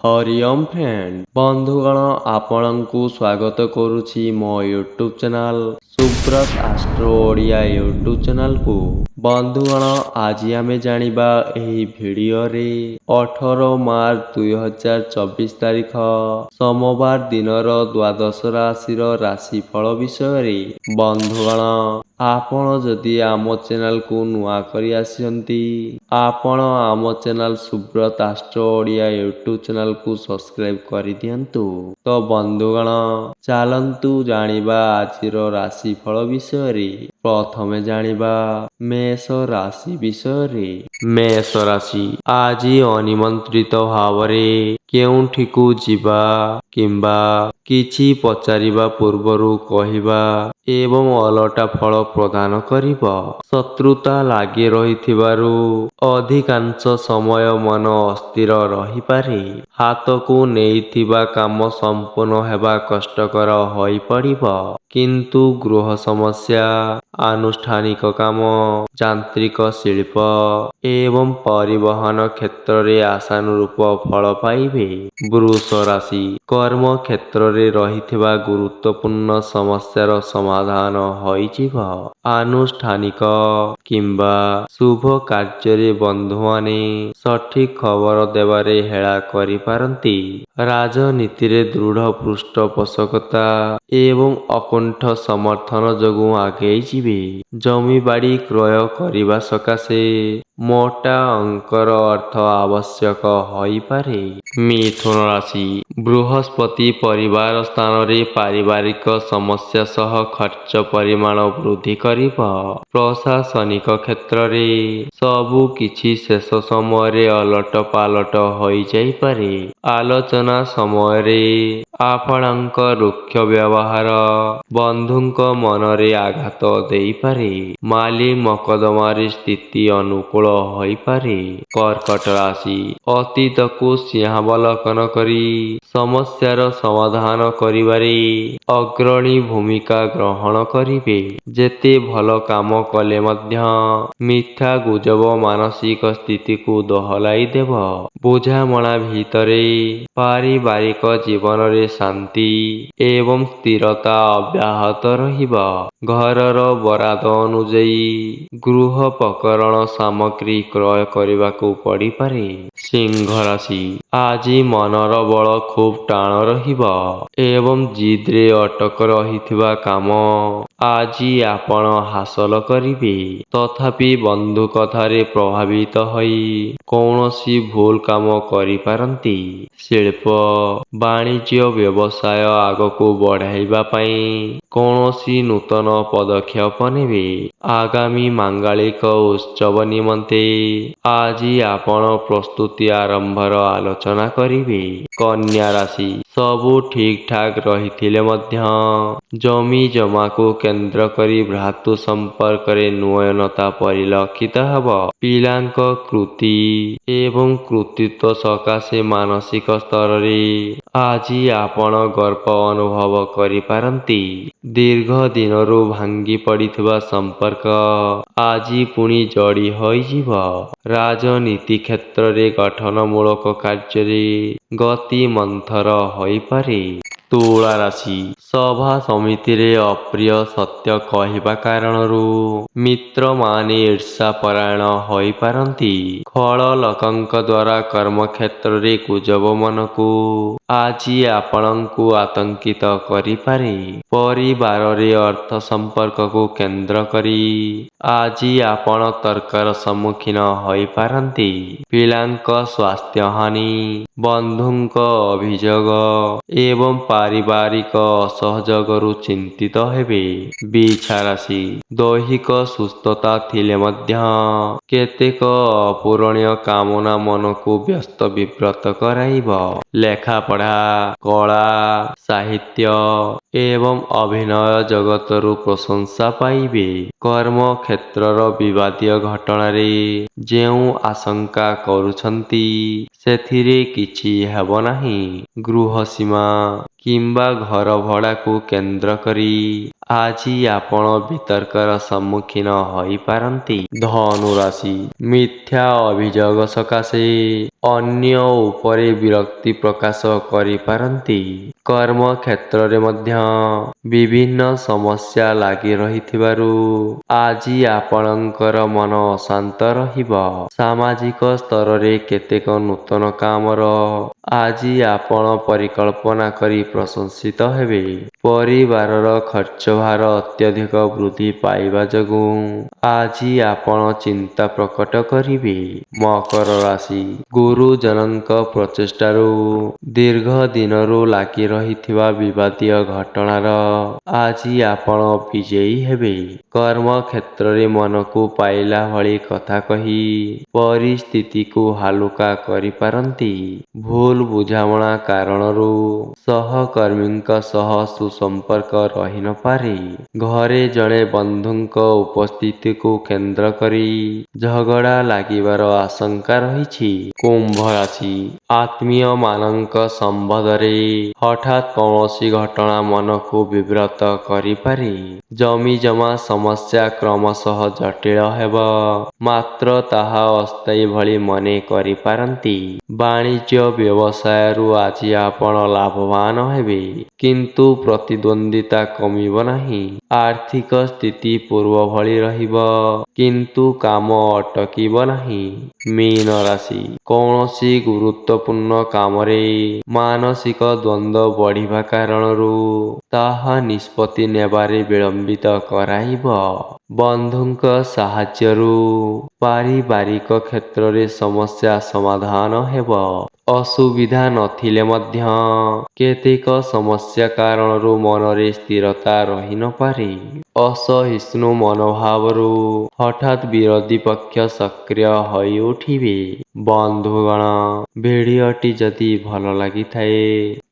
Hariom friend बंधुगण आपणଙ୍କୁ स्वागत करुछि मो YouTube channel Subrata Astro Odia YouTube channel को। बंधुगण आज आमे जानिबा एही भिडियो रे 18 मार्च 2024 तारिख सोमवार दिनर द्वादश राशि राशिफल विषय रे। बंधुगण आपण जदि आम चैनल को नुआ करी आसियंती आपण आम channel Subrata Astro Odia YouTube channel को सब्सक्राइब कर दियंतु। तो बंधुगण चलंतु जानिबा आजिर राशिफल विषय रे। प्रथमे जानिबा मेष राशि विषय रे। मेष राशि आज अनिमंत्रित भावरे केउठिकु जिबा किंबा किछि पचारिबा पूर्वरु कहिबा एवं अलटा फल प्रदान करिब। शत्रुता लागि रहिथिबारु अधिकांश समय मन अस्थिर रहिपारे। हातकु नेइथिबा काम संपूर्ण हेबा कष्टकर होई पड़िब, किंतु गृह समस्या आनुष्ठानिक काम यांत्रिक शिल्प एवं परिवहन क्षेत्र रे आशानुरूप फल पाइबे। वृष राशि कर्म क्षेत्र रे रहिथिबा गुरुत्वपूर्ण समस्यार समाधान होइजिब। आनुष्ठानिक किंबा शुभ कार्य रे बंधु माने सठिक खबर देवारे हेळा करि पारंती। राजनीति रे दृढ़ पृष्ठपोषकता एवं अकुंठ समर्थन जोगु आगेई जिबे। जमी बाड़ी क्रय करिबा सकाशे मोटा अंकर अर्थ आवश्यक होई पारे। मिथुन राशि बृहस्पति परिवार स्थान रे पारिवारिक समस्या सह खर्च परिमाण वृद्धि करिब। प्रशासनिक क्षेत्र रे सबु किछि शेष समय रे अलट पालट होई जाई पारे। आलोचना समय रे आपणक रुक्ष व्यवहार बंधुक मन रे आघात देई पारे। माली मकदमारी स्थिति अनुकूल होई पारे। कर्कट राशि अतीत को सिंहावलोकन करी समस्यार समाधान करिबारे अग्रणी भूमिका ग्रहण करिबे। जेते भल काम कले मध्य मिथ्या गुजब मानसिक स्थिति को दोहलाई देव। बुझामणा भितरे पारिवारिक जीवन रे शांति एवं स्थिरता अब्याहत रहिब। घरर बराद अनुଯାयी गृहोपकरण सामग्री क्रय करिबाकू पड़ी पारे। सिंह राशि आज मनर बल खूब टाण रहिब एवं जिद रे अटक रहिथिबा काम आज आपण हासिल करिबे। तथापि बंधु कथारे प्रभावित होई कौनसी भूल काम करि पारंती। शिल्प वाणिज्य व्यवसाय आगको बढ़ाइबा पई कौनसी नूतन पदक्षेप नेबे। आगामी मांगलिक उत्सव निमंते आज आपण प्रस्तुति आरंभर आलोचना करिबे। कन्या राशि सबु ठीक ठाक रहिथिले मध्य जमी जमा को केंद्र करी भ्रातृ संपर्क रे न्यूनता परिलक्षित हब। पिलांक कृति एवं कृतित्व सकाशे मानसिक स्तर रे आज आपण गर्व अनुभव करि पारंती। दीर्घ दिनरु भांगी पड़िथिबा संपर्क आज पुणी जोड़ी होई जिव। राजनीति क्षेत्र रे गठनमूलक कार्य रे गति मंथर होई पारे। तुला राशि सभा समिति रे अप्रिय सत्य कहिबा कारणरू मित्र माने ईर्षा परायण होई पारंती। खल लोकंक द्वारा कर्म क्षेत्र रे गुजब मन को आज आपणଙ୍କୁ आतंकित करि पारे। परिवार रे अर्थ संपर्क को केंद्र करी आज आपण तर्कर सम्मुखीन होई पारंती। पिलांक स्वास्थ्य हानि बंधुंक अभियोग एवं पारिवारिक असहयोगरु चिंतित हेबे। बिछा राशि दैहिक सुस्थता थिले मध्य केतेक अपूरणीय कामना मन को व्यस्त विव्रत कराइब। लेखा पढ़ा कला साहित्य एवं अभिनय जगतरु प्रशंसा पाइबे। कर्म क्षेत्रर विवादीय घटना रे जेउ आशंका करुछंती सेथिरे किछि हेब नाही। गृह सीमा କିମ୍ବା ଘର ଭଡ଼ାକୁ କେନ୍ଦ୍ର କରି ଆଜି ଆପଣ ବିତର୍କର ସମ୍ମୁଖୀନ ହୋଇପାରନ୍ତି। ଧନୁ ରାଶି ମିଥ୍ୟା ଅଭିଯୋଗ ସକାଶେ ଅନ୍ୟ ଉପରେ ବିରକ୍ତି ପ୍ରକାଶ କରିପାରନ୍ତି। କର୍ମକ୍ଷେତ୍ରରେ ମଧ୍ୟ ବିଭିନ୍ନ ସମସ୍ୟା ଲାଗି ରହିଥିବାରୁ ଆଜି ଆପଣଙ୍କର ମନ ଅଶାନ୍ତ ରହିବ। ସାମାଜିକ ସ୍ତରରେ କେତେକ ନୂତନ କାମର ଆଜି ଆପଣ ପରିକଳ୍ପନା କରି ପ୍ରଶଂସିତ ହେବେ। ପରିବାରର ଖର୍ଚ୍ଚଭାର ଅତ୍ୟଧିକ ବୃଦ୍ଧି ପାଇବା ଯୋଗୁଁ ଆଜି ଆପଣ ଚିନ୍ତା ପ୍ରକଟ କରିବେ। ମକର ରାଶି ଗୁରୁଜନଙ୍କ ପ୍ରଚେଷ୍ଟାରୁ ଦୀର୍ଘ ଦିନରୁ ଲାଗି ରହିଥିବା ବିବାଦୀୟ ଘଟଣାର ଆଜି ଆପଣ ବିଜୟୀ ହେବେ। କର୍ମକ୍ଷେତ୍ରରେ ମନକୁ ପାଇଲା ଭଳି କଥା କହି ପରିସ୍ଥିତିକୁ ହାଲୁକା କରିପାରନ୍ତି। ଭୁଲ ବୁଝାମଣା କାରଣରୁ ସହକର୍ମୀଙ୍କ ସହ ସୁସମ୍ପର୍କ ରହିନପାରେ। ଘରେ ଜଣେ ବନ୍ଧୁଙ୍କ ଉପସ୍ଥିତିକୁ କେନ୍ଦ୍ର କରି ଝଗଡ଼ା ଲାଗିବାର ଆଶଙ୍କା ରହିଛି। କୁମ୍ଭ ରାଶି ଆତ୍ମୀୟମାନଙ୍କ ସମ୍ବନ୍ଧରେ ହଠାତ୍ କୌଣସି ଘଟଣା ମନକୁ ବିବ୍ରତ କରିପାରେ। ଜମିଜମା ସମସ୍ୟା କ୍ରମଶଃ ଜଟିଳ ହେବ, ମାତ୍ର ତାହା ଅସ୍ଥାୟୀ ଭଳି ମନେ କରିପାରନ୍ତି। ବାଣିଜ୍ୟ ବ୍ୟବସାୟରୁ ଆଜି ଆପଣ ଲାଭବାନ ହେବେ, କିନ୍ତୁ ପ୍ରତିଦ୍ୱନ୍ଦ୍ୱିତା କମିବ ନାହିଁ। ଆର୍ଥିକ ସ୍ଥିତି ପୂର୍ବ ଭଳି ରହିବ, କିନ୍ତୁ କାମ ଅଟକିବ ନାହିଁ। ମୀନ ରାଶି କୌଣସି ଗୁରୁତ୍ୱପୂର୍ଣ୍ଣ କାମରେ ମାନସିକ ଦ୍ୱନ୍ଦ୍ୱ ବଢ଼ିବା କାରଣରୁ ତାହା ନିଷ୍ପତ୍ତି ନେବାରେ ବିଳମ୍ବିତ କରାଇବ। ବନ୍ଧୁଙ୍କ ସାହାଯ୍ୟରୁ ପାରିବାରିକ କ୍ଷେତ୍ରରେ ସମସ୍ୟା ସମାଧାନ ହେବ। ଅସୁବିଧା ନଥିଲେ ମଧ୍ୟ କେତେକ ସମସ୍ୟା କାରଣରୁ ମନରେ ସ୍ଥିରତା ରହିନପାରେ। ଅସହିଷ୍ଣୁ ମନୋଭାବରୁ ହଠାତ୍ ବିରୋଧୀ ପକ୍ଷ ସକ୍ରିୟ ହୋଇଉଠିବେ। ବନ୍ଧୁଗଣ, ଭିଡ଼ିଓଟି ଯଦି ଭଲ ଲାଗିଥାଏ,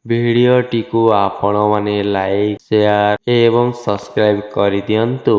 ଭିଡ଼ିଓଟିକୁ ଆପଣମାନେ ଲାଇକ୍, ସେୟାର ଏବଂ ସବସ୍କ୍ରାଇବ୍ କରିଦିଅନ୍ତୁ।